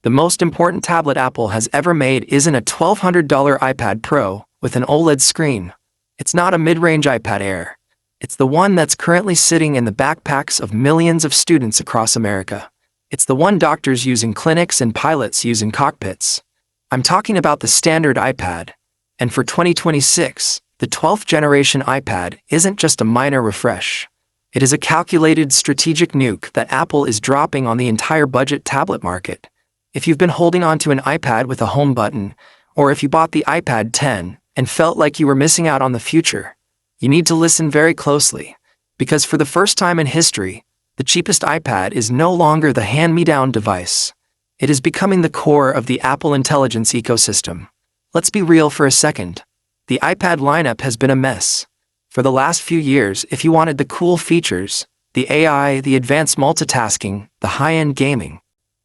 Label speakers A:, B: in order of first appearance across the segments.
A: The most important tablet Apple has ever made isn't a $1,200 iPad Pro with an OLED screen. It's not a mid-range iPad Air. It's the one that's currently sitting in the backpacks of millions of students across America. It's the one doctors use in clinics and pilots use in cockpits. I'm talking about the standard iPad. And for 2026, the 12th generation iPad isn't just a minor refresh. It is a calculated strategic nuke that Apple is dropping on the entire budget tablet market. If you've been holding on to an iPad with a home button, or if you bought the iPad 10 and felt like you were missing out on the future, you need to listen very closely, because for the first time in history, the cheapest iPad is no longer the hand-me-down device. It is becoming the core of the Apple intelligence ecosystem. Let's be real for a second. The iPad lineup has been a mess. For the last few years, if you wanted the cool features, the AI, the advanced multitasking, the high-end gaming,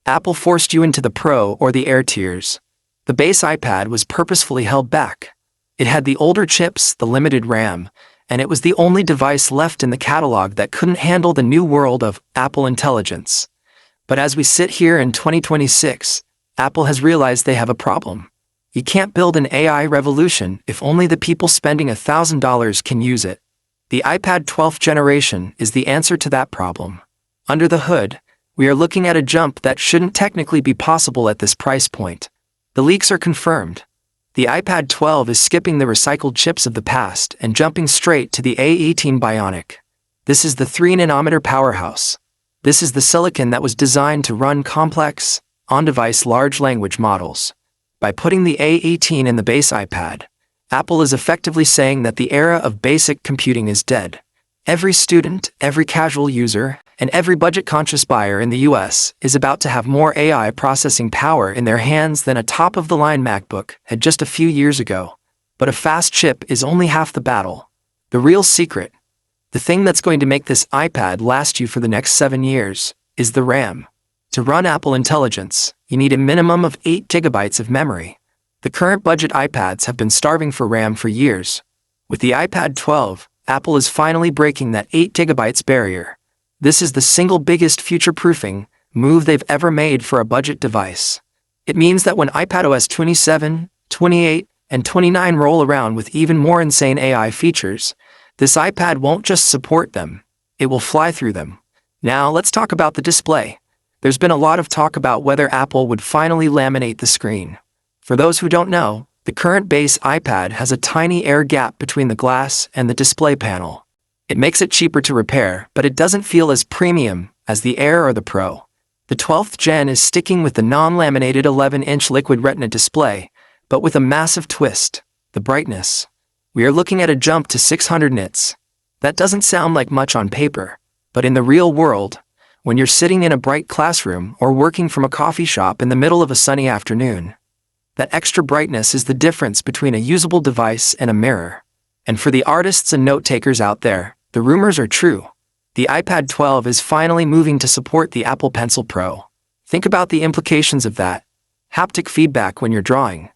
A: Apple forced you into the Pro or the Air tiers. The base iPad was purposefully held back. It had the older chips, the limited RAM, and it was the only device left in the catalog that couldn't handle the new world of Apple intelligence. But as we sit here in 2026, Apple has realized they have a problem. You can't build an AI revolution if only the people spending $1,000 can use it. The iPad 12th generation is the answer to that problem. Under the hood, we are looking at a jump that shouldn't technically be possible at this price point. The leaks are confirmed. The iPad 12 is skipping the recycled chips of the past and jumping straight to the A18 Bionic. This is the 3-nanometer powerhouse. This is the silicon that was designed to run complex, on-device large language models. By putting the A18 in the base iPad, Apple is effectively saying that the era of basic computing is dead. Every student, every casual user, and every budget-conscious buyer in the US is about to have more AI processing power in their hands than a top-of-the-line MacBook had just a few years ago. But a fast chip is only half the battle. The real secret, the thing that's going to make this iPad last you for the next 7 years, is the RAM. To run Apple Intelligence, you need a minimum of 8 gigabytes of memory. The current budget iPads have been starving for RAM for years. With the iPad 12, Apple is finally breaking that 8 gigabytes barrier. This is the single biggest future-proofing move they've ever made for a budget device. It means that when iPadOS 27, 28, and 29 roll around with even more insane AI features, this iPad won't just support them, it will fly through them. Now let's talk about the display. There's been a lot of talk about whether Apple would finally laminate the screen. For those who don't know, the current base iPad has a tiny air gap between the glass and the display panel. It makes it cheaper to repair, but it doesn't feel as premium as the Air or the Pro. The 12th gen is sticking with the non-laminated 11-inch Liquid Retina display, but with a massive twist, the brightness. We are looking at a jump to 600 nits. That doesn't sound like much on paper, but in the real world, when you're sitting in a bright classroom or working from a coffee shop in the middle of a sunny afternoon, that extra brightness is the difference between a usable device and a mirror. And for the artists and note-takers out there, the rumors are true. The iPad 12 is finally moving to support the Apple Pencil Pro. Think about the implications of that. Haptic feedback when you're drawing.